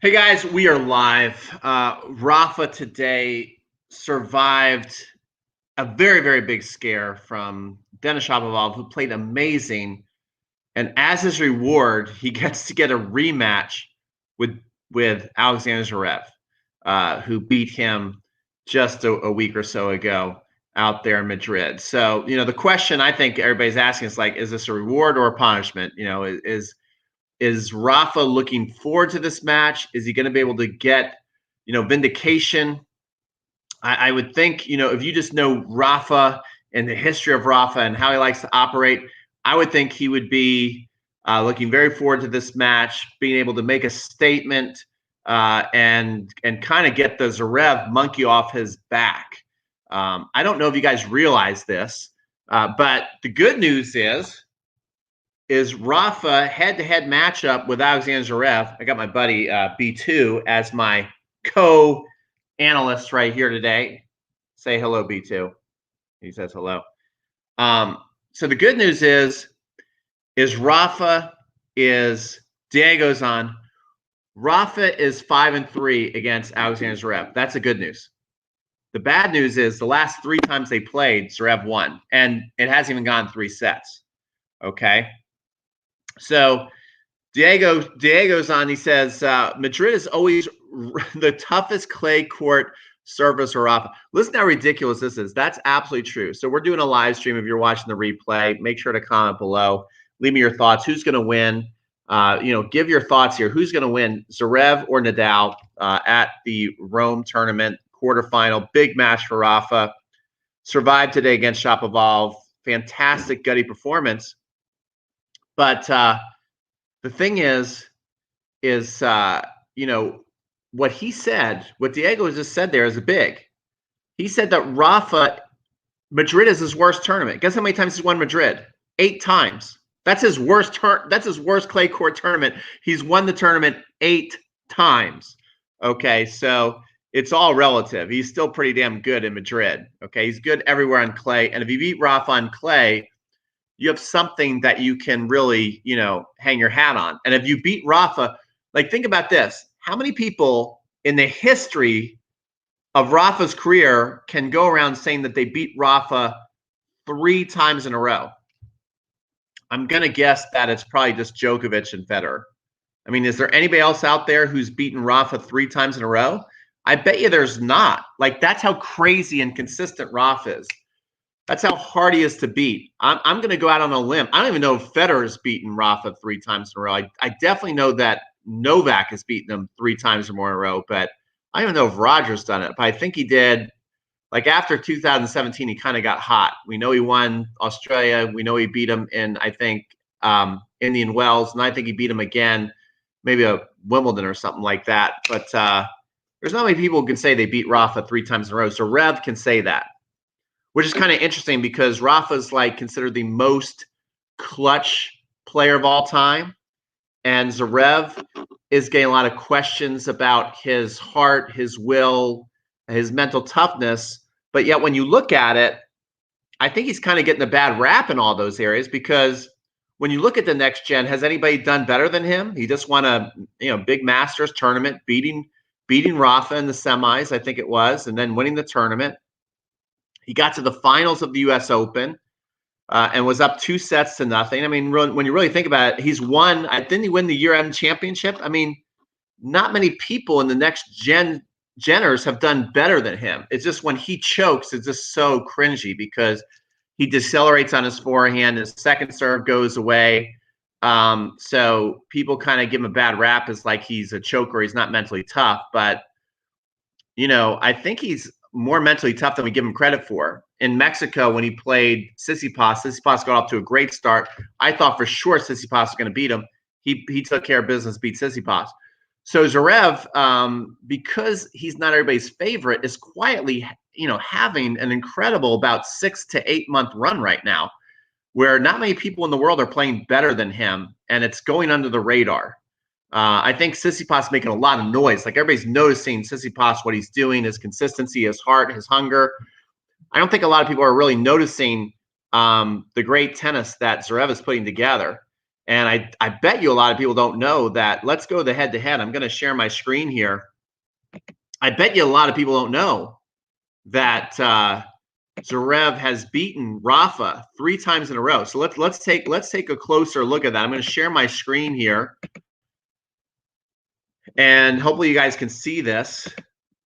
Hey guys, we are live. Rafa today survived a very, very big scare from Denis Shapovalov, who played amazing. And as his reward, he gets to get a rematch with with Alexander Zverev, who beat him just a week or so ago out there in Madrid. So, the question I think everybody's asking is like, is this a reward or a punishment? Is Rafa looking forward to this match? Is he going to be able to get, vindication? I would think, if you just know Rafa and the history of Rafa and how he likes to operate, I would think he would be looking very forward to this match, being able to make a statement and kind of get the Zverev monkey off his back. I don't know if you guys realize this, but the good news is Rafa head-to-head matchup with Alexander Zverev. I got my buddy B2 as my co-analyst right here today. Say hello, B2. He says hello. So the good news is Rafa is Diego's on. Rafa is 5-3 against Alexander Zverev. That's the good news. The bad news is the last 3 times they played, Zverev won, and it hasn't even gone 3 sets. Okay. So Diego's on. He says Madrid is always the toughest clay court surface for Rafa. Listen how ridiculous this is. That's absolutely true. So we're doing a live stream. If you're watching the replay, make sure to comment below. Leave me your thoughts. Who's going to win? Give your thoughts here. Who's going to win, Zverev or Nadal at the Rome tournament quarterfinal? Big match for Rafa. Survived today against Shapovalov. Fantastic gutty performance. But the thing is what he said, what Diego just said there is big. He said that Madrid is his worst tournament. Guess how many times he's won Madrid? 8 times. That's his worst That's his worst clay court tournament. He's won the tournament 8 times. Okay, so it's all relative. He's still pretty damn good in Madrid. Okay, he's good everywhere on clay. And if you beat Rafa on clay, you have something that you can really, hang your hat on. And if you beat Rafa, like think about this. How many people in the history of Rafa's career can go around saying that they beat Rafa 3 times in a row? I'm going to guess that it's probably just Djokovic and Federer. I mean, is there anybody else out there who's beaten Rafa 3 times in a row? I bet you there's not. Like, that's how crazy and consistent Rafa is. That's how hard he is to beat. I'm going to go out on a limb. I don't even know if Federer's beaten Rafa 3 times in a row. I definitely know that Novak has beaten him 3 times or more in a row, but I don't know if Roger's done it. But I think he did. Like after 2017, he kind of got hot. We know he won Australia. We know he beat him in, I think, Indian Wells. And I think he beat him again, maybe a Wimbledon or something like that. But there's not many people who can say they beat Rafa 3 times in a row. So Rev can say that, which is kind of interesting because Rafa's like considered the most clutch player of all time. And Zverev is getting a lot of questions about his heart, his will, his mental toughness. But yet when you look at it, I think he's kind of getting a bad rap in all those areas because when you look at the next gen, has anybody done better than him? He just won a big Masters tournament, beating Rafa in the semis, I think it was, and then winning the tournament. He got to the finals of the U.S. Open and was up 2-0. I mean, when you really think about it, he's won. Didn't he win the year-end championship? I mean, not many people in the next Jenners have done better than him. It's just when he chokes, it's just so cringy because he decelerates on his forehand. His second serve goes away. So people kind of give him a bad rap as like he's a choker. He's not mentally tough. But, I think he's more mentally tough than we give him credit for. In Mexico, when he played Tsitsipas got off to a great start. I thought for sure Tsitsipas was going to beat him. He took care of business, beat Tsitsipas. So Zverev, because he's not everybody's favorite, is quietly, having an incredible about 6 to 8 month run right now, where not many people in the world are playing better than him, and it's going under the radar. I think Tsitsipas making a lot of noise. Like everybody's noticing Tsitsipas, what he's doing, his consistency, his heart, his hunger. I don't think a lot of people are really noticing the great tennis that Zverev is putting together. And I bet you a lot of people don't know that. Let's go the head-to-head. I'm going to share my screen here. I bet you a lot of people don't know that Zverev has beaten Rafa 3 times in a row. So let's take a closer look at that. I'm going to share my screen here, and hopefully you guys can see this.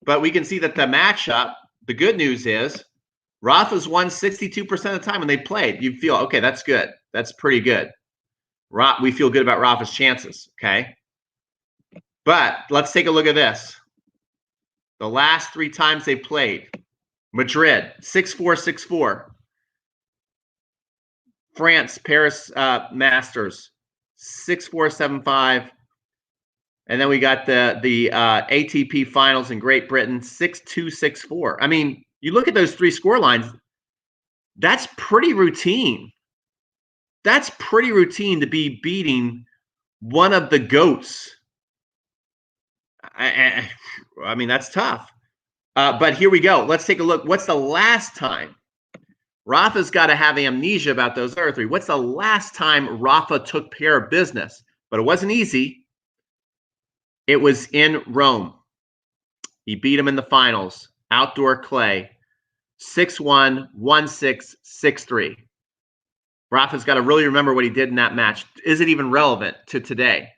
But we can see that the matchup, the good news is Rafa's won 62% of the time when they played. You feel, okay, that's good. That's pretty good. We feel good about Rafa's chances, okay? But let's take a look at this. The last 3 times they played, Madrid, 6-4, 6-4. France, Paris Masters, 6-4, 7-5. And then we got the ATP Finals in Great Britain, 6-2, 6-4. I mean, you look at those 3 score lines, that's pretty routine. That's pretty routine to be beating one of the GOATs. I mean, that's tough. But here we go. Let's take a look. What's the last time? Rafa's got to have amnesia about those other 3. What's the last time Rafa took care of business? But it wasn't easy. It was in Rome. He beat him in the finals. Outdoor clay. 6-1, 1-6, 6-3. Rafa's got to really remember what he did in that match. Is it even relevant to today?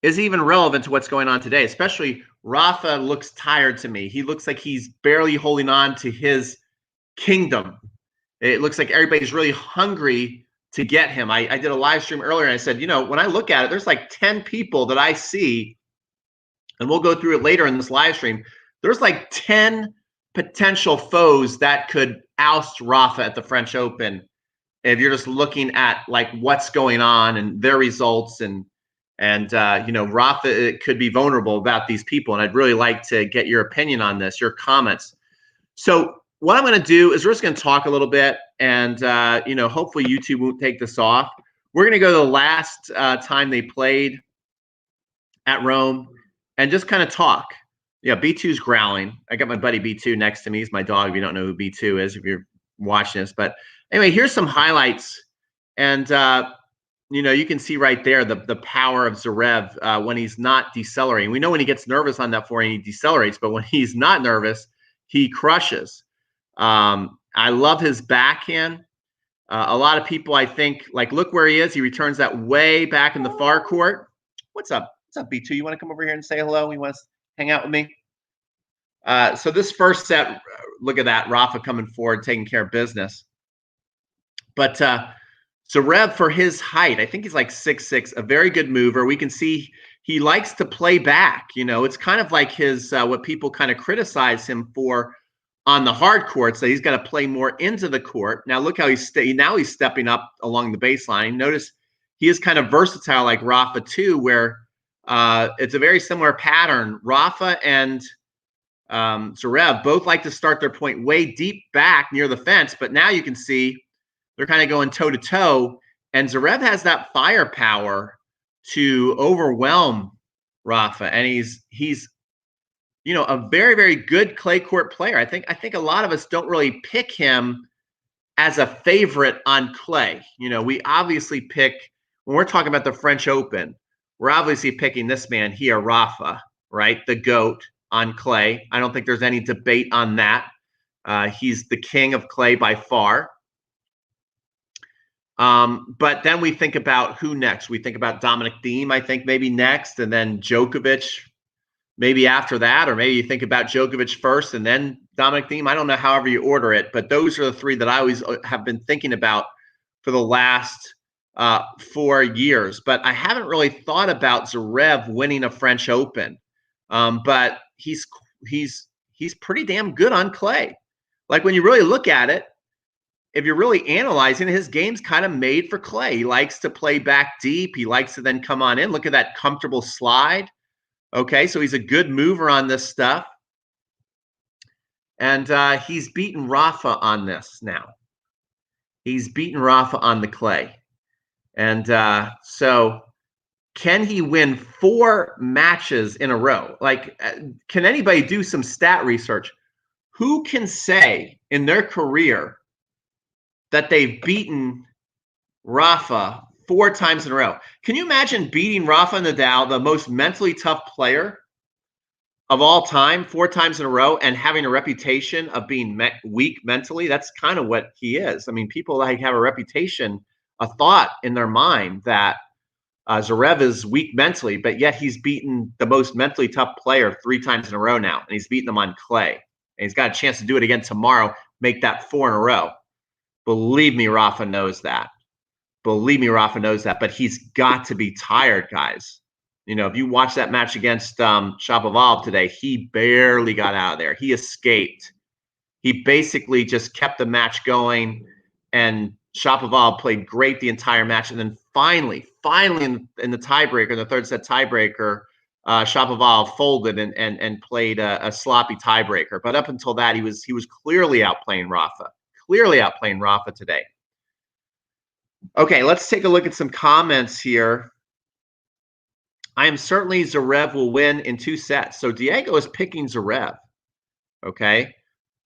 Is it even relevant to what's going on today? Especially Rafa looks tired to me. He looks like he's barely holding on to his kingdom. It looks like everybody's really hungry to get him. I did a live stream earlier and I said, you know, when I look at it, there's like 10 people that I see, and we'll go through it later in this live stream. There's like 10 potential foes that could oust Rafa at the French Open if you're just looking at like what's going on and their results, and you know, Rafa could be vulnerable about these people. And I'd really like to get your opinion on this, your comments. So what I'm going to do is we're just going to talk a little bit, and you know, hopefully YouTube won't take this off. We're going to go to the last time they played at Rome and just kind of talk. Yeah, B2's growling. I got my buddy B2 next to me. He's my dog. If you don't know who B2 is, if you're watching this. But anyway, here's some highlights. And, you know, you can see right there the power of Zverev when he's not decelerating. We know when he gets nervous on that forehand, he decelerates. But when he's not nervous, he crushes. I love his backhand. A lot of people, I think, like, look where he is. He returns that way back in the far court. What's up? What's up, B2? You want to come over here and say hello? You want to hang out with me? So this first set, look at that. Rafa coming forward, taking care of business. But Zverev, for his height, I think he's like 6'6", a very good mover. We can see he likes to play back. You know, it's kind of like his what people kind of criticize him for on the hard courts, that he's got to play more into the court. Now look how he's stepping up along the baseline. Notice he is kind of versatile like Rafa too, where it's a very similar pattern. Rafa and Zverev both like to start their point way deep back near the fence, but now you can see they're kind of going toe-to-toe, and Zverev has that firepower to overwhelm Rafa, and he's you know, a very, very good clay court player. I think a lot of us don't really pick him as a favorite on clay. You know, we obviously pick, when we're talking about the French Open, we're obviously picking this man here, Rafa, right? The GOAT on clay. I don't think there's any debate on that. He's the king of clay by far. But then we think about who next. We think about Dominic Thiem, I think, maybe next, and then Djokovic maybe after that, or maybe you think about Djokovic first and then Dominic Thiem. I don't know however you order it, but those are the 3 that I always have been thinking about for the last 4 years. But I haven't really thought about Zverev winning a French Open. But he's pretty damn good on clay. Like when you really look at it, if you're really analyzing it, his game's kind of made for clay. He likes to play back deep. He likes to then come on in. Look at that comfortable slide. Okay, so he's a good mover on this stuff. And he's beaten Rafa on this now. He's beaten Rafa on the clay. And so can he win 4 matches in a row? Like, can anybody do some stat research? Who can say in their career that they've beaten Rafa 4 times in a row. Can you imagine beating Rafa Nadal, the most mentally tough player of all time, 4 times in a row, and having a reputation of being weak mentally? That's kind of what he is. I mean, people like have a reputation, a thought in their mind that Zverev is weak mentally, but yet he's beaten the most mentally tough player 3 times in a row now, and he's beaten them on clay. And he's got a chance to do it again tomorrow, make that 4 in a row. Believe me, Rafa knows that. Believe me, Rafa knows that. But he's got to be tired, guys. You know, if you watch that match against Shapovalov today, he barely got out of there. He escaped. He basically just kept the match going, and Shapovalov played great the entire match. And then finally in the tiebreaker, the third set tiebreaker, Shapovalov folded and played a sloppy tiebreaker. But up until that, he was clearly outplaying Rafa. Clearly outplaying Rafa today. Okay, let's take a look at some comments here. I am certainly Zverev will win in 2 sets. So Diego is picking Zverev. Okay.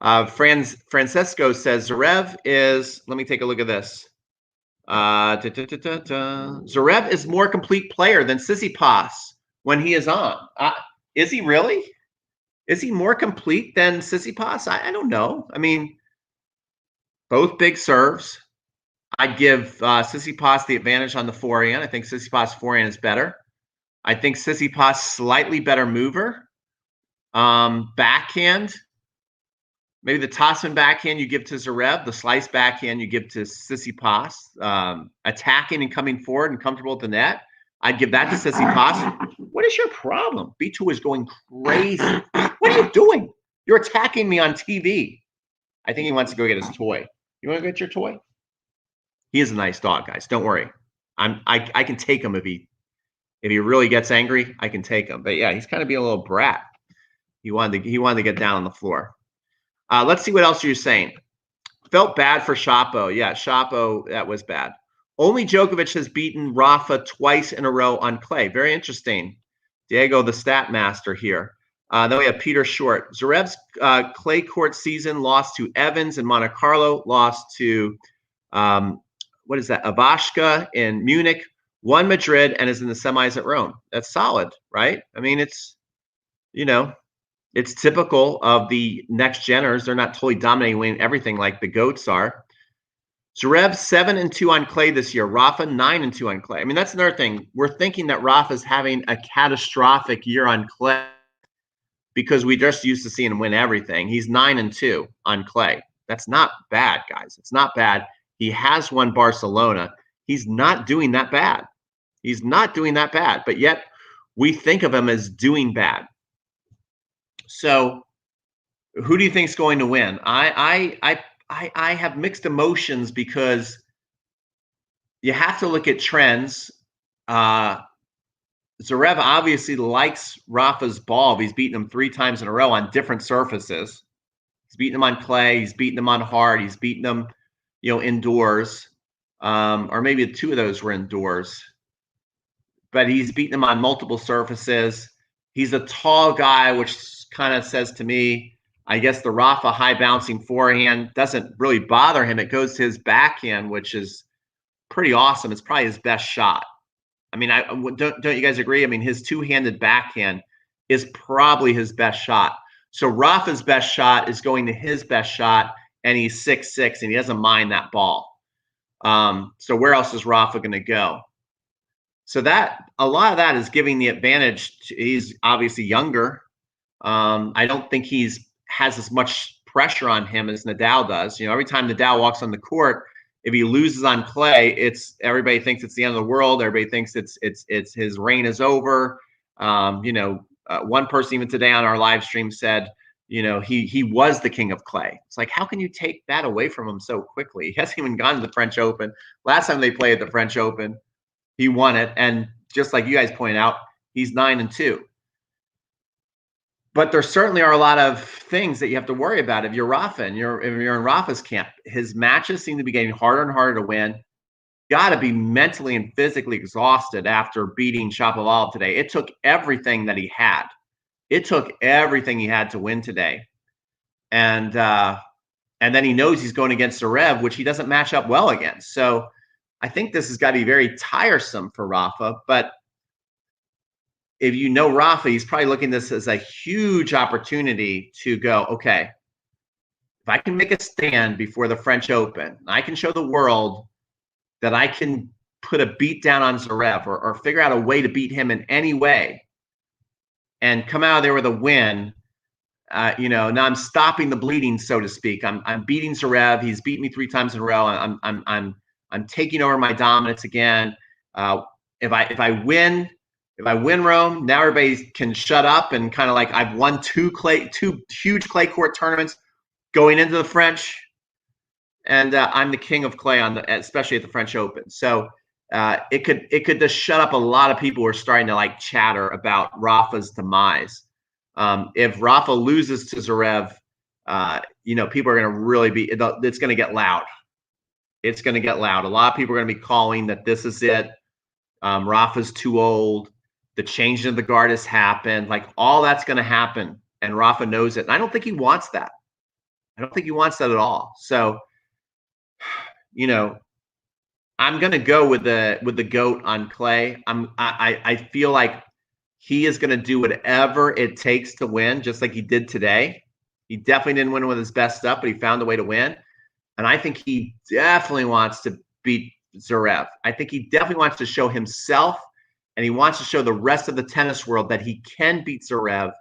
Francesco says Zverev is, let me take a look at this. Zverev is more complete player than Tsitsipas when he is on. Is he really? Is he more complete than Tsitsipas? I don't know. I mean, both big serves. I'd give Tsitsipas the advantage on the forehand. I think Tsitsipas' forehand is better. I think Tsitsipas slightly better mover. Backhand, maybe the toss-in backhand you give to Zverev, the slice backhand you give to Tsitsipas. Attacking and coming forward and comfortable at the net, I'd give that to Tsitsipas. What is your problem? B2 is going crazy. What are you doing? You're attacking me on TV. I think he wants to go get his toy. You want to get your toy? He is a nice dog, guys. Don't worry. I can take him if he really gets angry. I can take him. But yeah, he's kind of being a little brat. He wanted to get down on the floor. Let's see what else you're saying. Felt bad for Shapo. Yeah, Shapo, that was bad. Only Djokovic has beaten Rafa twice in a row on clay. Very interesting. Diego, the stat master here. Then we have Peter Short. Zverev's clay court season lost to Evans in Monte Carlo, lost to what is that? Ivashka in Munich, won Madrid, and is in the semis at Rome. That's solid, right? I mean, it's, you know, it's typical of the next geners. They're not totally dominating, winning everything like the GOATs are. Zverev 7-2 on clay this year. Rafa 9-2 on clay. I mean, that's another thing. We're thinking that Rafa's having a catastrophic year on clay because we just used to see him win everything. He's 9-2 on clay. That's not bad, guys. It's not bad. He has won Barcelona. He's not doing that bad. He's not doing that bad, but yet we think of him as doing bad. So who do you think is going to win? I have mixed emotions because you have to look at trends. Zverev obviously likes Rafa's ball. He's beaten him 3 times in a row on different surfaces. He's beaten him on clay. He's beaten him on hard. He's beaten him, indoors. Or maybe 2 of those were indoors. But he's beaten him on multiple surfaces. He's a tall guy, which kind of says to me, I guess the Rafa high bouncing forehand doesn't really bother him. It goes to his backhand, which is pretty awesome. It's probably his best shot. I mean, don't you guys agree? I mean, his 2-handed backhand is probably his best shot. So Rafa's best shot is going to his best shot, and he's 6'6", and he doesn't mind that ball. So where else is Rafa going to go? So that a lot of that is giving the advantage. He's obviously younger. I don't think has as much pressure on him as Nadal does. Every time Nadal walks on the court, if he loses on clay, everybody thinks it's the end of the world. Everybody thinks it's his reign is over. One person even today on our live stream said, he was the king of clay. It's like, how can you take that away from him so quickly? He hasn't even gone to the French Open. Last time they played at the French Open, he won it. And just like you guys pointed out, he's 9-2. But there certainly are a lot of things that you have to worry about if you're Rafa and if you're in Rafa's camp. His matches seem to be getting harder and harder to win. Got to be mentally and physically exhausted after beating Shapovalov today. It took everything that he had. It took everything he had to win today. And then he knows he's going against Zverev, which he doesn't match up well against. So, I think this has got to be very tiresome for Rafa, but if you know Rafa, he's probably looking at this as a huge opportunity to go, okay, if I can make a stand before the French Open, I can show the world that I can put a beat down on Zverev or figure out a way to beat him in any way and come out of there with a win. Now I'm stopping the bleeding, so to speak. I'm beating Zverev. He's beaten me 3 times in a row. I'm taking over my dominance again. If I win Rome, now everybody can shut up and kind of like I've won two huge clay court tournaments going into the French, and I'm the king of clay especially at the French Open. So it could just shut up a lot of people who are starting to like chatter about Rafa's demise. If Rafa loses to Zverev, people are going to really it's going to get loud. It's going to get loud. A lot of people are going to be calling that this is it. Rafa's too old. The changing of the guard has happened. Like all that's going to happen, and Rafa knows it. And I don't think he wants that. I don't think he wants that at all. So, I'm going to go with the GOAT on clay. I feel like he is going to do whatever it takes to win, just like he did today. He definitely didn't win with his best stuff, but he found a way to win. And I think he definitely wants to beat Zverev. I think he definitely wants to show himself, and he wants to show the rest of the tennis world that he can beat Zverev,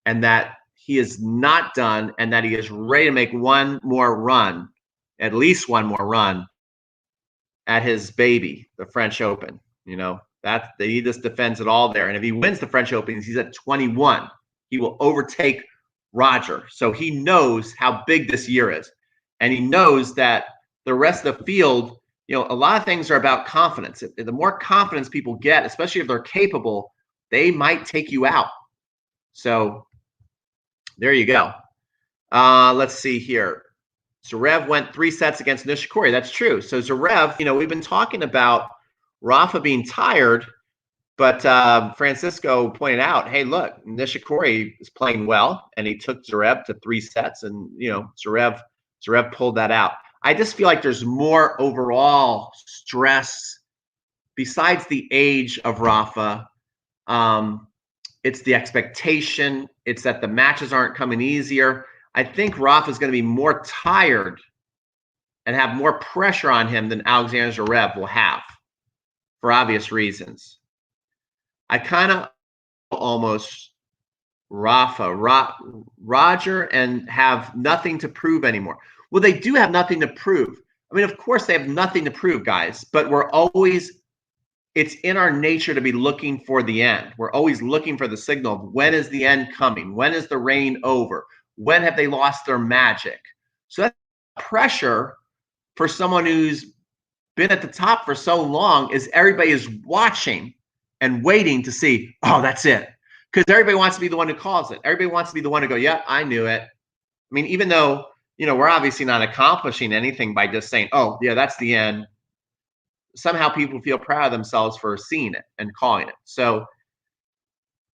and that he is not done, and that he is ready to make one more run, at least one more run, at his baby, the French Open. That he just defends it all there. And if he wins the French Open, he's at 21. He will overtake Roger. So he knows how big this year is. And he knows that the rest of the field, a lot of things are about confidence. The more confidence people get, especially if they're capable, they might take you out. So there you go. Let's see here. Zverev went 3 sets against Nishikori. That's true. So Zverev, we've been talking about Rafa being tired, but Francisco pointed out, hey, look, Nishikori is playing well, and he took Zverev to 3 sets, and Zverev pulled that out. I just feel like there's more overall stress besides the age of Rafa. It's the expectation. It's that the matches aren't coming easier. I think Rafa is going to be more tired and have more pressure on him than Alexander Zverev will have, for obvious reasons. I kind of almost Roger and have nothing to prove anymore. Well, they do have nothing to prove. I mean, of course they have nothing to prove, guys, but it's in our nature to be looking for the end. We're always looking for the signal of when is the end coming? When is the reign over? When have they lost their magic? So that's pressure for someone who's been at the top for so long, is everybody is watching and waiting to see, oh, that's it. Because everybody wants to be the one who calls it. Everybody wants to be the one to go, yeah, I knew it. I mean, even though, we're obviously not accomplishing anything by just saying, oh, yeah, that's the end. Somehow people feel proud of themselves for seeing it and calling it. So,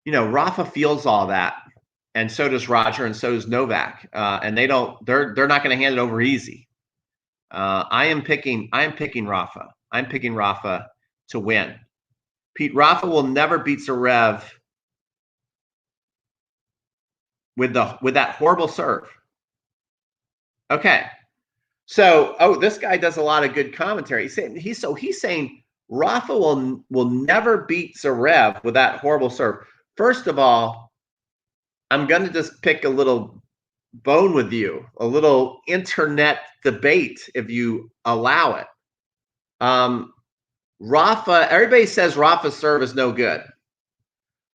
Rafa feels all that. And so does Roger, and so does Novak. And they're not going to hand it over easy. I am picking Rafa. I'm picking Rafa to win. Pete, Rafa will never beat Zverev with that horrible serve. Okay. So, this guy does a lot of good commentary. He's saying Rafa will never beat Zverev with that horrible serve. First of all, I'm going to just pick a little bone with you, a little internet debate, if you allow it. Rafa, everybody says Rafa's serve is no good.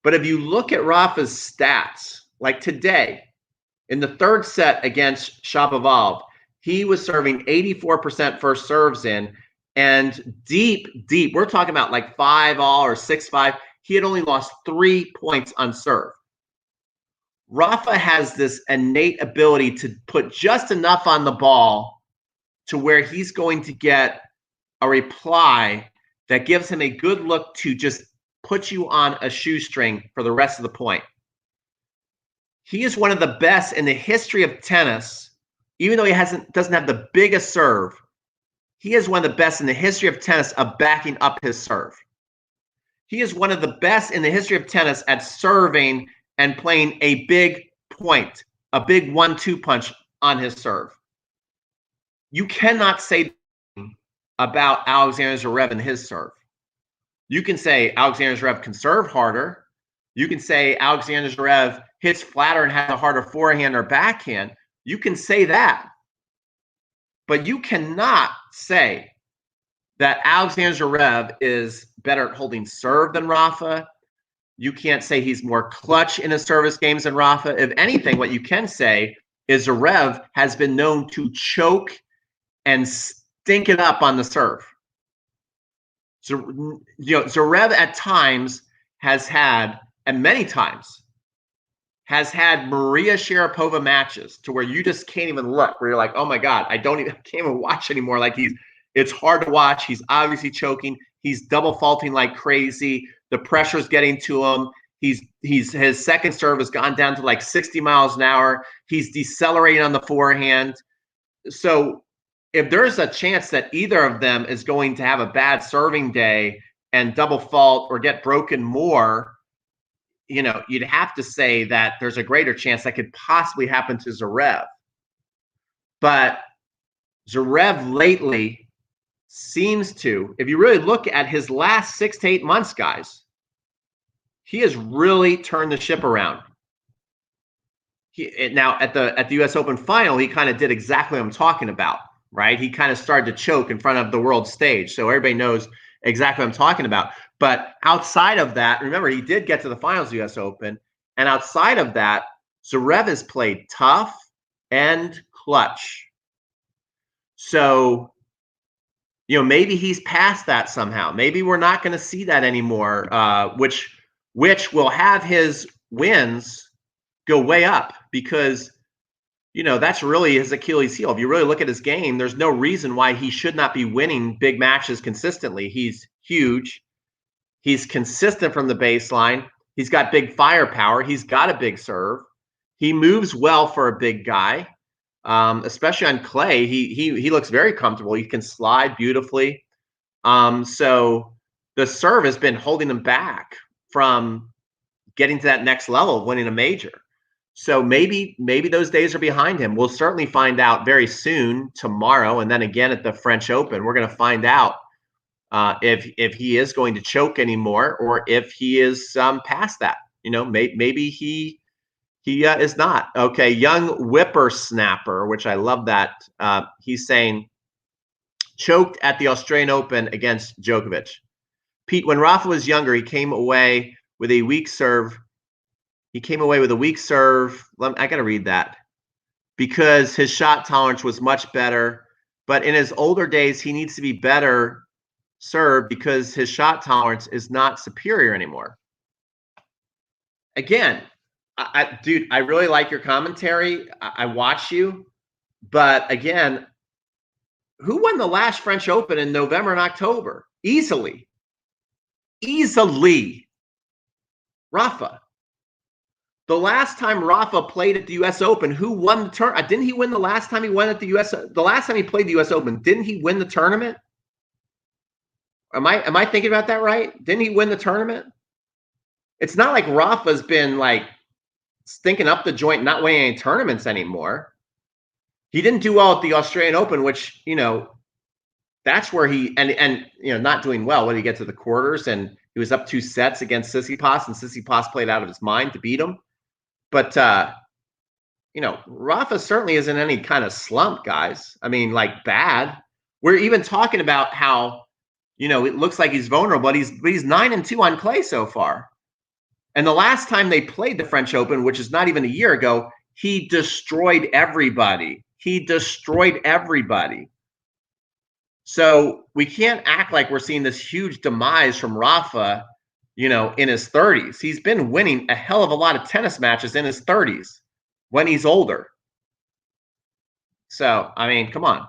But if you look at Rafa's stats, like today, in the 3rd set against Shapovalov, he was serving 84% first serves in, and deep, we're talking about like 5-all or 6-5. He had only lost 3 points on serve. Rafa has this innate ability to put just enough on the ball to where he's going to get a reply that gives him a good look to just put you on a shoestring for the rest of the point. He is one of the best in the history of tennis, even though he doesn't have the biggest serve, he is one of the best in the history of tennis of backing up his serve. He is one of the best in the history of tennis at serving and playing a big point, a big 1-2 punch on his serve. You cannot say about Alexander Zverev and his serve. You can say Alexander Zverev can serve harder. You can say Alexander Zverev hits flatter and has a harder forehand or backhand. You can say that. But you cannot say that Alexander Zverev is better at holding serve than Rafa. You can't say he's more clutch in his service games than Rafa. If anything, what you can say is Zverev has been known to choke and stink it up on the serve. So, Zverev at times has had, and many times, has had Maria Sharapova matches to where you just can't even look, where you're like, oh my God, I can't even watch anymore. Like it's hard to watch. He's obviously choking. He's double faulting like crazy. The pressure's getting to him. His second serve has gone down to like 60 miles an hour. He's decelerating on the forehand. So if there's a chance that either of them is going to have a bad serving day and double fault or get broken more, you'd have to say that there's a greater chance that could possibly happen to Zverev. But Zverev lately seems to, if you really look at his last 6 to 8 months, guys, he has really turned the ship around. Now at the U.S. Open final, he kind of did exactly what I'm talking about, right? He kind of started to choke in front of the world stage, so everybody knows exactly what I'm talking about. But outside of that, remember, he did get to the finals of the U.S. Open, and outside of that, Zverev has played tough and clutch. So, maybe he's past that somehow. Maybe we're not going to see that anymore, which will have his wins go way up because, that's really his Achilles heel. If you really look at his game, there's no reason why he should not be winning big matches consistently. He's huge. He's consistent from the baseline. He's got big firepower. He's got a big serve. He moves well for a big guy, especially on clay. He looks very comfortable. He can slide beautifully. So the serve has been holding him back from getting to that next level of winning a major. So maybe those days are behind him. We'll certainly find out very soon, tomorrow, and then again at the French Open. We're going to find out if he is going to choke anymore or if he is past that. Maybe he is not. Okay, young whippersnapper, which I love that. He's saying, choked at the Australian Open against Djokovic. Pete, when Rafa was younger, he came away with a weak serve. I got to read that. Because his shot tolerance was much better. But in his older days, he needs to be better served because his shot tolerance is not superior anymore. Again, dude, I really like your commentary. I watch you. But again, who won the last French Open in November and October? Easily. Rafa. The last time Rafa played at the U.S. Open, who won the tournament? Didn't he win the last time he won at the U.S.? The last time he played the U.S. Open, didn't he win the tournament? Am I thinking about that right? Didn't he win the tournament? It's not like Rafa's been like stinking up the joint, not winning any tournaments anymore. He didn't do well at the Australian Open, which, that's where he and not doing well when he gets to the quarters, and he was up 2 sets against Tsitsipas, and Tsitsipas played out of his mind to beat him. But Rafa certainly isn't any kind of slump, guys. I mean, like bad. We're even talking about how it looks like he's vulnerable, but he's 9-2 on clay so far. And the last time they played the French Open, which is not even a year ago, he destroyed everybody. So we can't act like we're seeing this huge demise from Rafa, in his 30s. He's been winning a hell of a lot of tennis matches in his 30s when he's older. So, I mean, come on.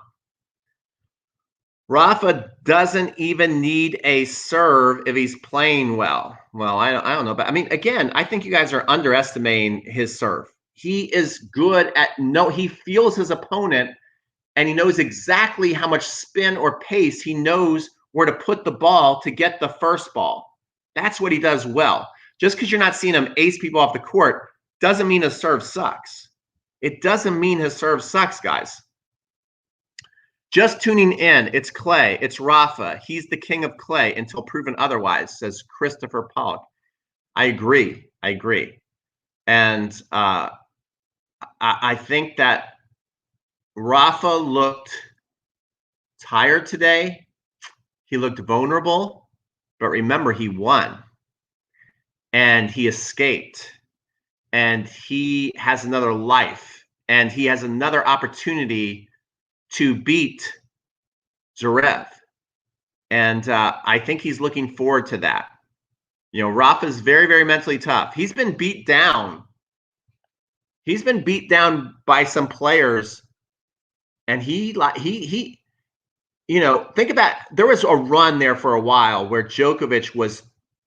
Rafa doesn't even need a serve if he's playing well. Well, I don't know. But, I mean, again, I think you guys are underestimating his serve. He is good he feels his opponent, and he knows exactly how much spin or pace he knows where to put the ball to get the first ball. That's what he does well. Just because you're not seeing him ace people off the court doesn't mean his serve sucks. It doesn't mean his serve sucks, guys. Just tuning in, it's Clay, it's Rafa. He's the king of clay until proven otherwise, says Christopher Pollock. I agree. And I think that Rafa looked tired today. He looked vulnerable, but remember, he won and he escaped and he has another life and he has another opportunity to beat Zverev. And I think he's looking forward to that. You know, Rafa's very, very mentally tough. He's been beat down. He's been beat down by some players. And he you know, think about, there was a run there for a while where Djokovic was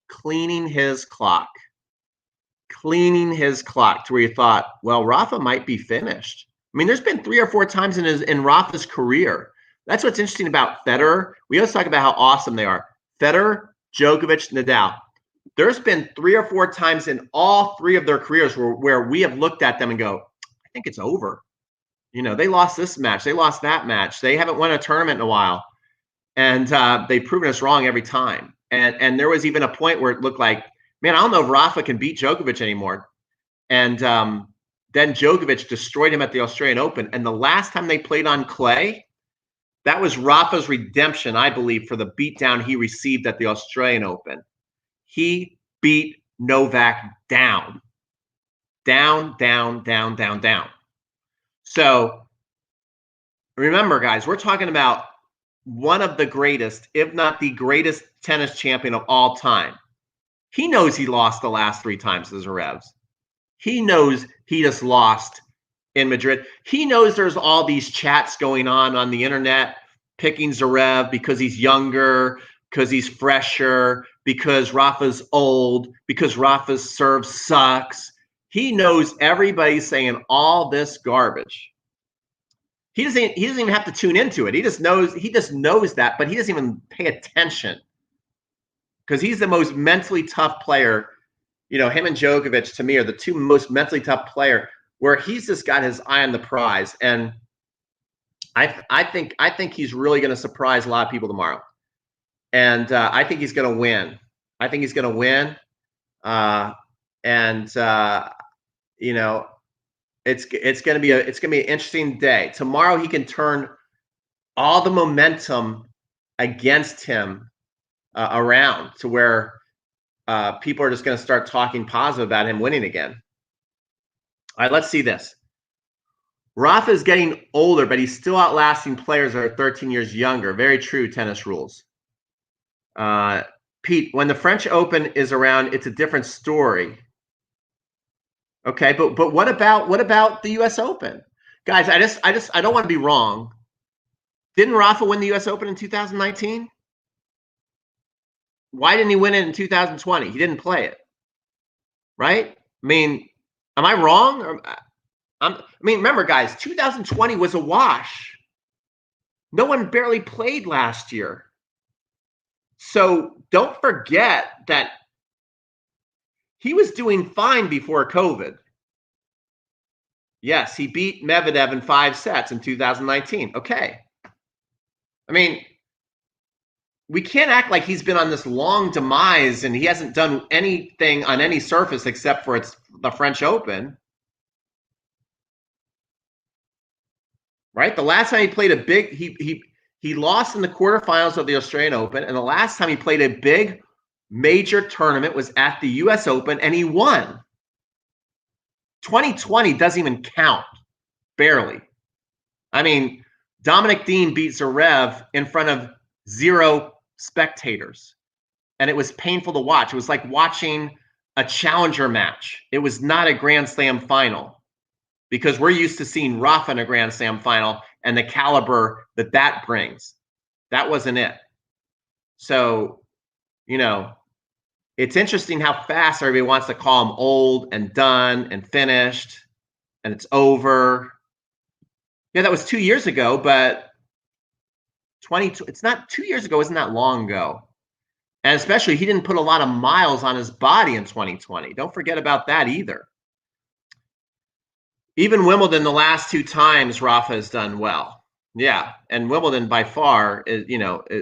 cleaning his clock to where you thought, well, Rafa might be finished. I mean, there's been 3 or 4 times in Rafa's career. That's what's interesting about Federer. We always talk about how awesome they are. Federer, Djokovic, Nadal. There's been 3 or 4 times in all 3 of their careers where we have looked at them and go, I think it's over. You know, they lost this match. They lost that match. They haven't won a tournament in a while. And they've proven us wrong every time. And there was even a point where it looked like, man, I don't know if Rafa can beat Djokovic anymore. And then Djokovic destroyed him at the Australian Open. And the last time they played on clay, that was Rafa's redemption, I believe, for the beatdown he received at the Australian Open. He beat Novak down. Down. So remember, guys, we're talking about one of the greatest, if not the greatest tennis champion of all time. He knows he lost the last 3 times to Zverev. He knows he just lost in Madrid. He knows there's all these chats going on the internet, picking Zverev because he's younger, because he's fresher, because Rafa's old, because Rafa's serve sucks. He knows everybody's saying all this garbage. He doesn't even have to tune into it. He just knows that, but he doesn't even pay attention because he's the most mentally tough player. You know, him and Djokovic to me are the 2 most mentally tough player where he's just got his eye on the prize. And I think he's really going to surprise a lot of people tomorrow. And I think he's going to win. You know, it's going to be an interesting day. Tomorrow he can turn all the momentum against him around to where people are just going to start talking positive about him winning again. All right, let's see this. Rafa is getting older, but he's still outlasting players that are 13 years younger. Very true, tennis rules. Pete, when the French Open is around, it's a different story. Okay, but what about the US Open? Guys, I don't want to be wrong. Didn't Rafa win the US Open in 2019? Why didn't he win it in 2020? He didn't play it. Right? I mean, am I wrong? I mean, remember, guys, 2020 was a wash. No one barely played last year. So don't forget that he was doing fine before COVID. Yes, he beat Medvedev in 5 sets in 2019. Okay. I mean, we can't act like he's been on this long demise and he hasn't done anything on any surface except for the French Open. Right? The last time he played a big, he lost in the quarterfinals of the Australian Open, and the last time he played a big major tournament was at the US Open, and he won. 2020 doesn't even count, barely. I mean, Dominic Thiem beat Zverev in front of 0 spectators, and it was painful to watch. It was like watching a challenger match. It was not a Grand Slam final. Because we're used to seeing Rafa in a Grand Slam final and the caliber that brings. That wasn't it. So, you know, it's interesting how fast everybody wants to call him old and done and finished and it's over. Yeah, that was 2 years ago, but it's not 2 years ago, isn't that long ago? And especially, he didn't put a lot of miles on his body in 2020. Don't forget about that either. Even Wimbledon, the last two times, Rafa has done well. Yeah, and Wimbledon by far is,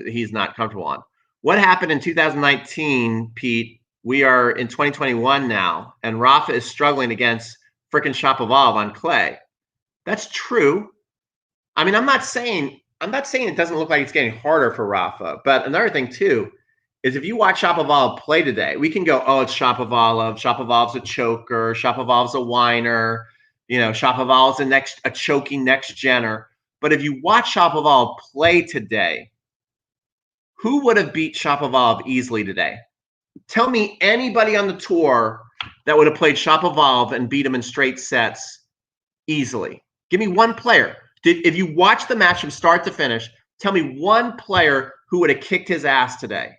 he's not comfortable on. What happened in 2019, Pete? We are in 2021 now, and Rafa is struggling against frickin' Shapovalov on clay. That's true. I mean, I'm not saying it doesn't look like it's getting harder for Rafa, but another thing too is if you watch Shapovalov play today, we can go, oh, it's Shapovalov. Shapovalov's a choker. Shapovalov's a whiner. Shapovalov's a choking next gener. But if you watch Shapovalov play today, who would have beat Shapovalov easily today? Tell me anybody on the tour that would have played Shapovalov and beat him in straight sets easily. Give me one player. If you watch the match from start to finish, tell me one player who would have kicked his ass today.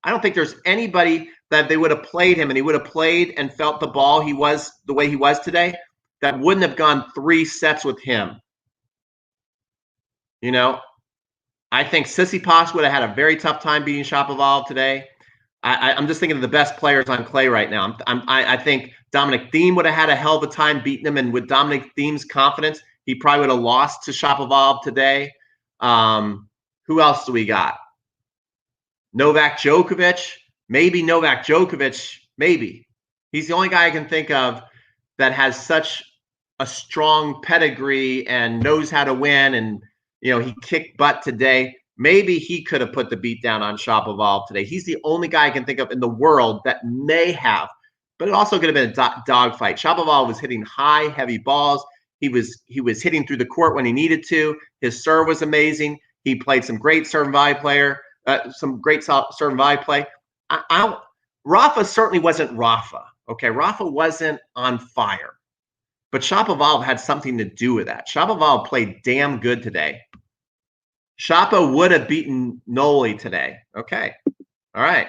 I don't think there's anybody that they would have played him and he would have played and felt the ball he was the way he was today that wouldn't have gone 3 sets with him. I think Tsitsipas would have had a very tough time beating Shapovalov today. I'm just thinking of the best players on clay right now. I think Dominic Thiem would have had a hell of a time beating him, and with Dominic Thiem's confidence, he probably would have lost to Shapovalov today. Who else do we got? Novak Djokovic. Maybe Novak Djokovic. Maybe. He's the only guy I can think of that has such a strong pedigree and knows how to win, and he kicked butt today. Maybe he could have put the beat down on Shapovalov today. He's the only guy I can think of in the world that may have, but it also could have been a dogfight. Shapovalov was hitting high, heavy balls. He was hitting through the court when he needed to. His serve was amazing. He played some great serve and volley serve and volley play. Rafa certainly wasn't Rafa. Okay, Rafa wasn't on fire, but Shapovalov had something to do with that. Shapovalov played damn good today. Shapo would have beaten Noli today. Okay. All right.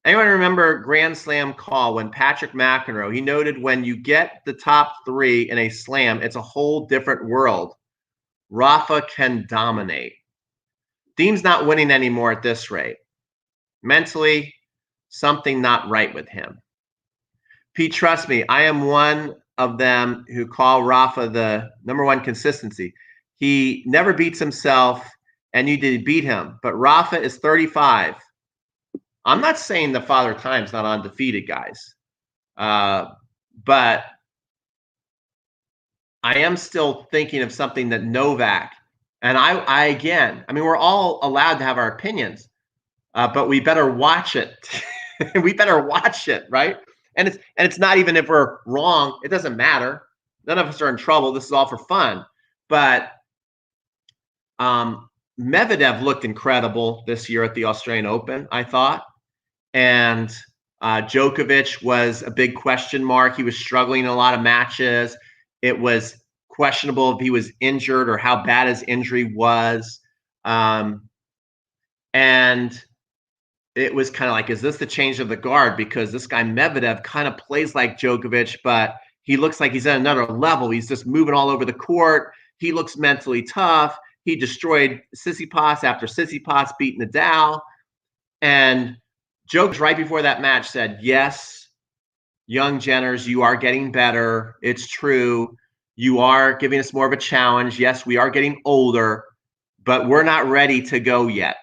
Anyone remember Grand Slam call when Patrick McEnroe, he noted when you get the top 3 in a slam, it's a whole different world. Rafa can dominate. Thiem's not winning anymore at this rate. Mentally, something not right with him. Pete, trust me, I am one of them who call Rafa the #1 consistency. He never beats himself, and you did beat him. But Rafa is 35. I'm not saying the Father Time's not undefeated, guys. But I am still thinking of something that Novak, and I mean, we're all allowed to have our opinions, but we better watch it. We better watch it, right? And it's not even if we're wrong, it doesn't matter. None of us are in trouble. This is all for fun. But Medvedev looked incredible this year at the Australian Open, I thought. And Djokovic was a big question mark. He was struggling in a lot of matches. It was questionable if he was injured or how bad his injury was. And it was kind of like, is this the change of the guard? Because this guy Medvedev kind of plays like Djokovic, but he looks like he's at another level. He's just moving all over the court. He looks mentally tough. He destroyed Tsitsipas after Tsitsipas beat Nadal. And Djokovic right before that match said, yes, young Jenners, you are getting better. It's true. You are giving us more of a challenge. Yes, we are getting older, but we're not ready to go yet.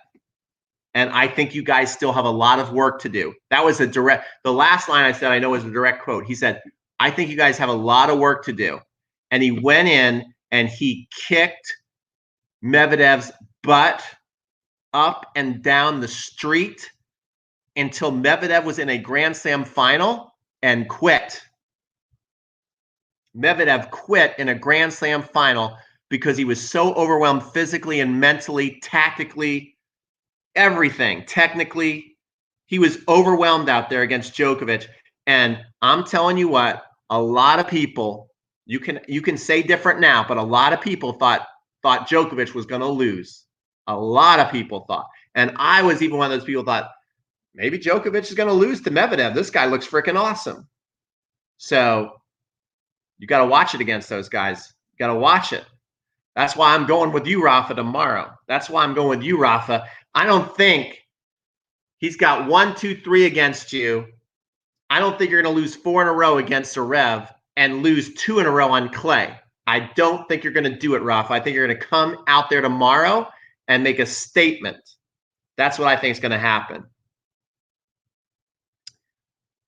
And I think you guys still have a lot of work to do. That was the last line I said, I know was a direct quote. He said, I think you guys have a lot of work to do. And he went in and he kicked Medvedev's butt up and down the street until Medvedev was in a Grand Slam final and quit. Medvedev quit in a Grand Slam final because he was so overwhelmed physically and mentally, tactically, everything. Technically, he was overwhelmed out there against Djokovic. And I'm telling you what, a lot of people, you can say different now, but a lot of people thought Djokovic was going to lose. A lot of people thought. And I was even one of those people thought, maybe Djokovic is going to lose to Medvedev. This guy looks freaking awesome. So you got to watch it against those guys. You got to watch it. That's why I'm going with you, Rafa, tomorrow. That's why I'm going with you, Rafa. I don't think he's got 1, 2, 3 against you. I don't think you're going to lose 4 in a row against Zverev and lose 2 in a row on clay. I don't think you're going to do it, Rafa. I think you're going to come out there tomorrow and make a statement. That's what I think is going to happen.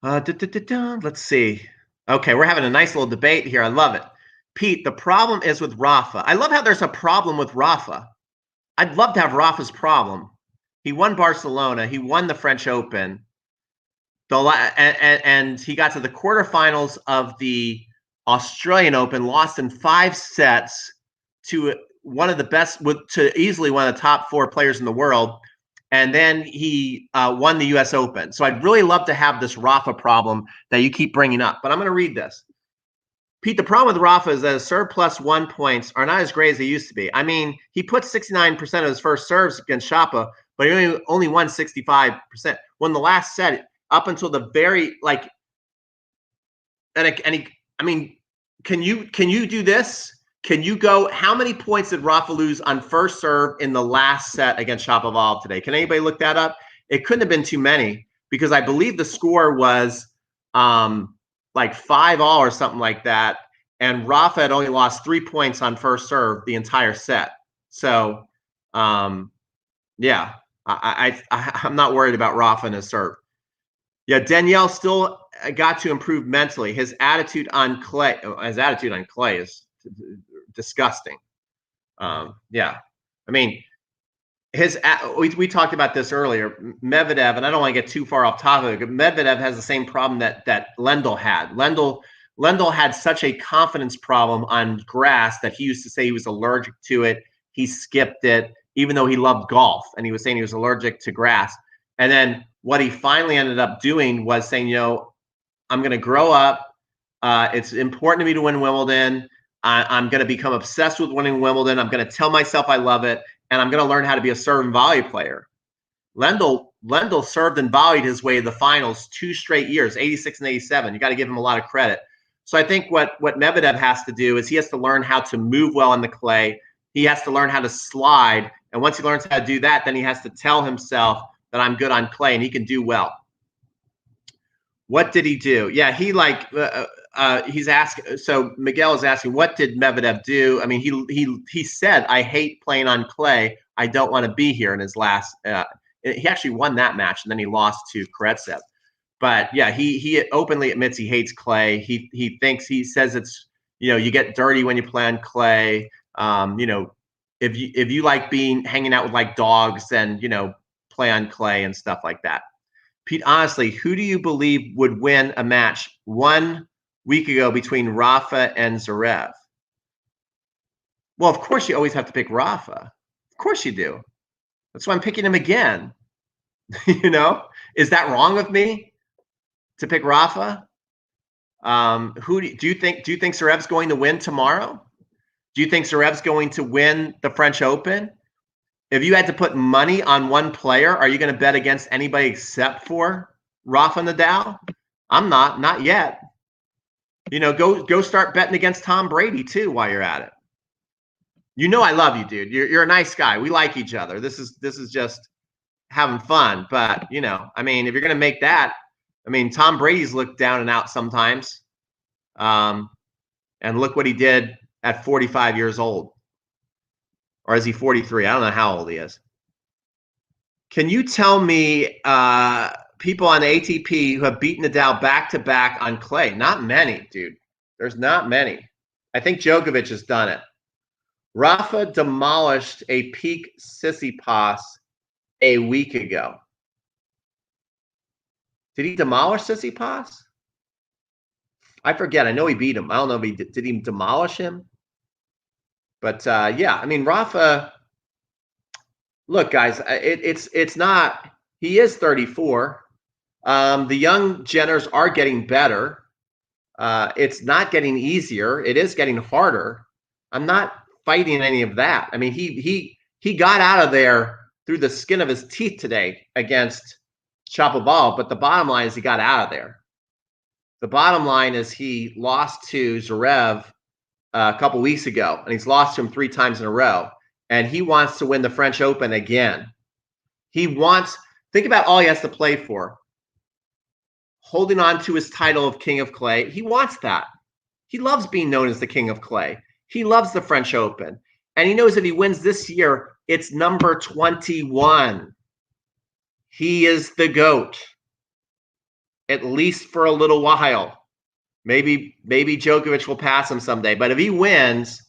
Let's see. Okay, we're having a nice little debate here. I love it. Pete, the problem is with Rafa. I love how there's a problem with Rafa. I'd love to have Rafa's problem. He won Barcelona. He won the French Open. And he got to the quarterfinals of the Australian Open, lost in 5 sets to one of the best, to easily one of the top 4 players in the world. And then he won the U.S. Open. So I'd really love to have this Rafa problem that you keep bringing up. But I'm going to read this. Pete, the problem with Rafa is that his serve plus 1 points are not as great as they used to be. I mean, he put 69% of his first serves against Shapa, but he only won 65%. When the last set, up until the very, like, I mean, can you do this? Can you go, how many points did Rafa lose on first serve in the last set against Shapovalov today? Can anybody look that up? It couldn't have been too many, because I believe the score was like 5-all or something like that. And Rafa had only lost 3 points on first serve the entire set. So, yeah, I'm not worried about Rafa and his serve. Yeah, Danielle still got to improve mentally. His attitude on clay is disgusting. Yeah, I mean, we talked about this earlier. Medvedev, and I don't want to get too far off topic, but Medvedev has the same problem that Lendl had. Lendl had such a confidence problem on grass that he used to say he was allergic to it. He skipped it, even though he loved golf, and he was saying he was allergic to grass. And then what he finally ended up doing was saying, you know, I'm going to grow up. It's important to me to win Wimbledon. I'm going to become obsessed with winning Wimbledon. I'm going to tell myself I love it, and I'm going to learn how to be a serve and volley player. Lendl served and volleyed his way to the finals 2 straight years, 86 and 87. You got to give him a lot of credit. So I think what Medvedev has to do is he has to learn how to move well in the clay. He has to learn how to slide. And once he learns how to do that, then he has to tell himself that I'm good on clay, and he can do well. What did he do? Yeah, he he's asking. So Miguel is asking, what did Medvedev do? I mean, he said, I hate playing on clay. I don't want to be here in his last. He actually won that match, and then he lost to Karatsev. But yeah, he openly admits he hates clay. He says it's, you know, you get dirty when you play on clay. You know, if you like hanging out with like dogs, then, you know, play on clay and stuff like that. Pete, honestly, who do you believe would win a match 1 week ago between Rafa and Zverev? Well, of course you always have to pick Rafa. Of course you do. That's why I'm picking him again. You know, is that wrong of me to pick Rafa? Who do you think Zverev's going to win tomorrow? Do you think Zverev's going to win the French Open? If you had to put money on one player, are you going to bet against anybody except for Rafa Nadal? I'm not yet. You know, go start betting against Tom Brady too while you're at it. You know I love you, dude. You're a nice guy. We like each other. This is just having fun. But, you know, I mean, if you're going to make that, I mean, Tom Brady's looked down and out sometimes. And look what he did at 45 years old. Or is he 43? I don't know how old he is. Can you tell me people on the ATP who have beaten Nadal back-to-back on clay? Not many, dude. There's not many. I think Djokovic has done it. Rafa demolished a peak Tsitsipas a week ago. Did he demolish Tsitsipas? I forget. I know he beat him. I don't know if did he demolish him? But yeah, I mean, Rafa, look, guys, it's not, he is 34. The young Jenners are getting better. It's not getting easier. It is getting harder. I'm not fighting any of that. I mean, he got out of there through the skin of his teeth today against Shapovalov, but the bottom line is he got out of there. The bottom line is he lost to Zverev a couple weeks ago, and he's lost to him 3 times in a row. And he wants to win the French Open again. He wants, think about all he has to play for. Holding on to his title of King of Clay. He wants that. He loves being known as the King of Clay. He loves the French Open. And he knows if he wins this year, it's number 21. He is the GOAT, at least for a little while. Maybe Djokovic will pass him someday. But if he wins,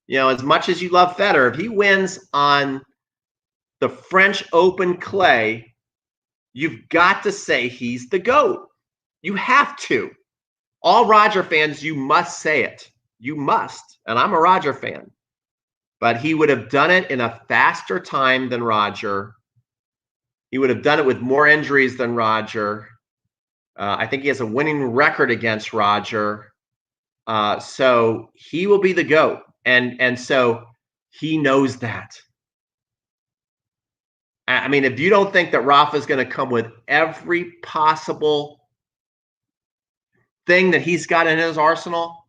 you know, as much as you love Federer, if he wins on the French Open clay, you've got to say he's the GOAT. You have to. All Roger fans, you must say it. You must. And I'm a Roger fan. But he would have done it in a faster time than Roger. He would have done it with more injuries than Roger. I think he has a winning record against Roger. So he will be the GOAT. And so he knows that. I mean, if you don't think that Rafa is going to come with every possible thing that he's got in his arsenal,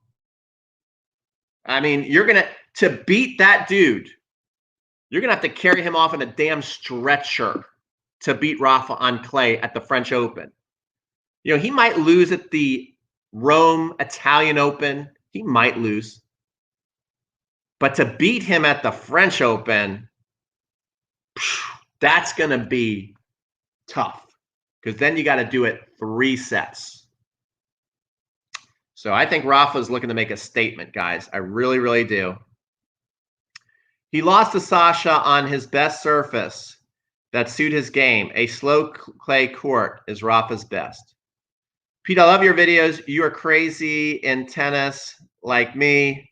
I mean, you're going to beat that dude, you're going to have to carry him off in a damn stretcher to beat Rafa on clay at the French Open. You know, he might lose at the Rome Italian Open. He might lose. But to beat him at the French Open, that's going to be tough, because then you got to do it 3 sets. So I think Rafa's looking to make a statement, guys. I really, really do. He lost to Sasha on his best surface that suit his game. A slow clay court is Rafa's best. Pete, I love your videos. You are crazy in tennis like me.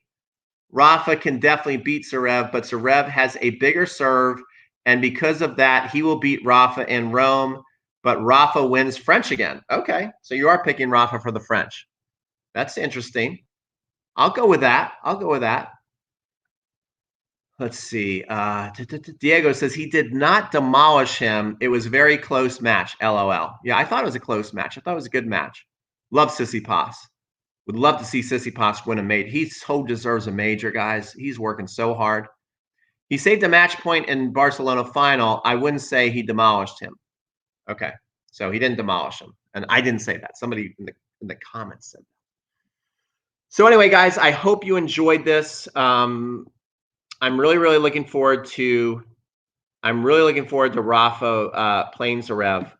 Rafa can definitely beat Zverev, but Zverev has a bigger serve, and because of that, he will beat Rafa in Rome, but Rafa wins French again. Okay, so you are picking Rafa for the French. That's interesting. I'll go with that. I'll go with that. Let's see. Diego says he did not demolish him. It was a very close match. LOL. Yeah, I thought it was a close match. I thought it was a good match. Love Tsitsipas. Would love to see Tsitsipas win a major. He so deserves a major, guys. He's working so hard. He saved a match point in Barcelona final. I wouldn't say he demolished him. Okay, so he didn't demolish him, and I didn't say that. Somebody in the comments said that. So anyway, guys, I hope you enjoyed this. I'm really, really looking forward to. Rafa playing Zverev.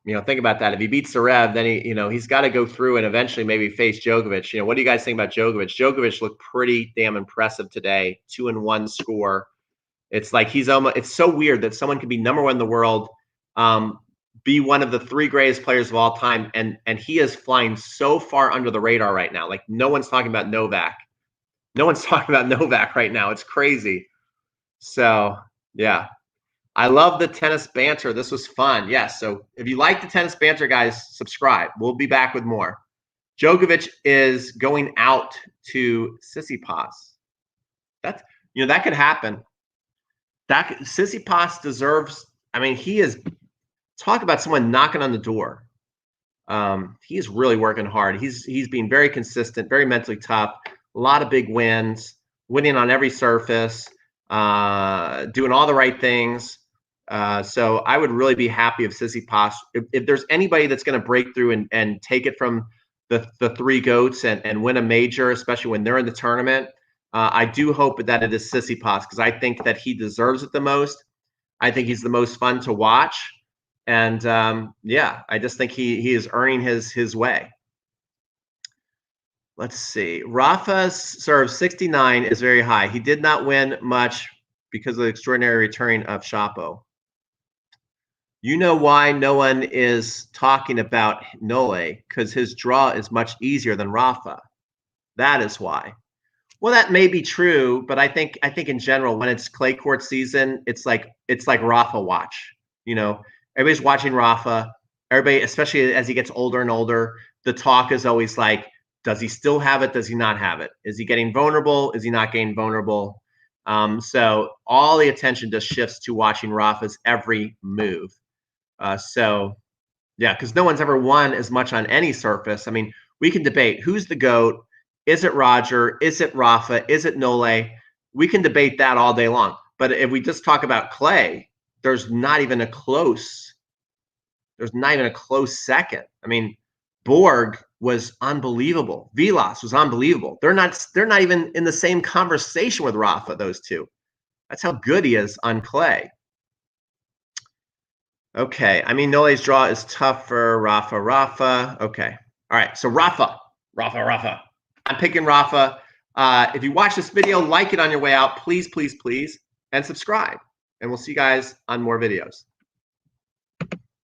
You know, think about that. If he beats Zverev, then he's got to go through and eventually maybe face Djokovic. You know, what do you guys think about Djokovic? Djokovic looked pretty damn impressive today. 2-1 score. It's like it's so weird that someone can be number 1 in the world, be one of the 3 greatest players of all time, and he is flying so far under the radar right now. Like, no one's talking about Novak. No one's talking about Novak right now. It's crazy. So, yeah. I love the tennis banter. This was fun. Yes. So if you like the tennis banter, guys, subscribe. We'll be back with more. Djokovic is going out to Tsitsipas. That could happen. Tsitsipas deserves. I mean, he is. Talk about someone knocking on the door. He is really working hard. He's being very consistent, very mentally tough. A lot of big wins, winning on every surface, doing all the right things. So I would really be happy if Tsitsipas, if there's anybody that's going to break through and take it from the 3 GOATs and win a major, especially when they're in the tournament, I do hope that it is Tsitsipas, because I think that he deserves it the most. I think he's the most fun to watch. And yeah, I just think he is earning his way. Let's see. Rafa's serve 69 is very high. He did not win much because of the extraordinary return of Shapo. You know why no one is talking about Nole? Because his draw is much easier than Rafa. That is why. Well, that may be true, but I think in general, when it's clay court season, it's like Rafa watch. You know, everybody's watching Rafa. Everybody, especially as he gets older and older, the talk is always like, does he still have it? Does he not have it? Is he getting vulnerable? Is he not getting vulnerable? So all the attention just shifts to watching Rafa's every move. So, yeah, because no one's ever won as much on any surface. I mean, we can debate who's the GOAT. Is it Roger? Is it Rafa? Is it Nole? We can debate that all day long. But if we just talk about clay, there's not even a close second. I mean, Borg was unbelievable. Vilas was unbelievable. They're not even in the same conversation with Rafa, those two. That's how good he is on clay. Okay. I mean, Nole's draw is tough for Rafa. Okay. All right. So Rafa. I'm picking Rafa. If you watch this video, like it on your way out, please, please, please, and subscribe. And we'll see you guys on more videos.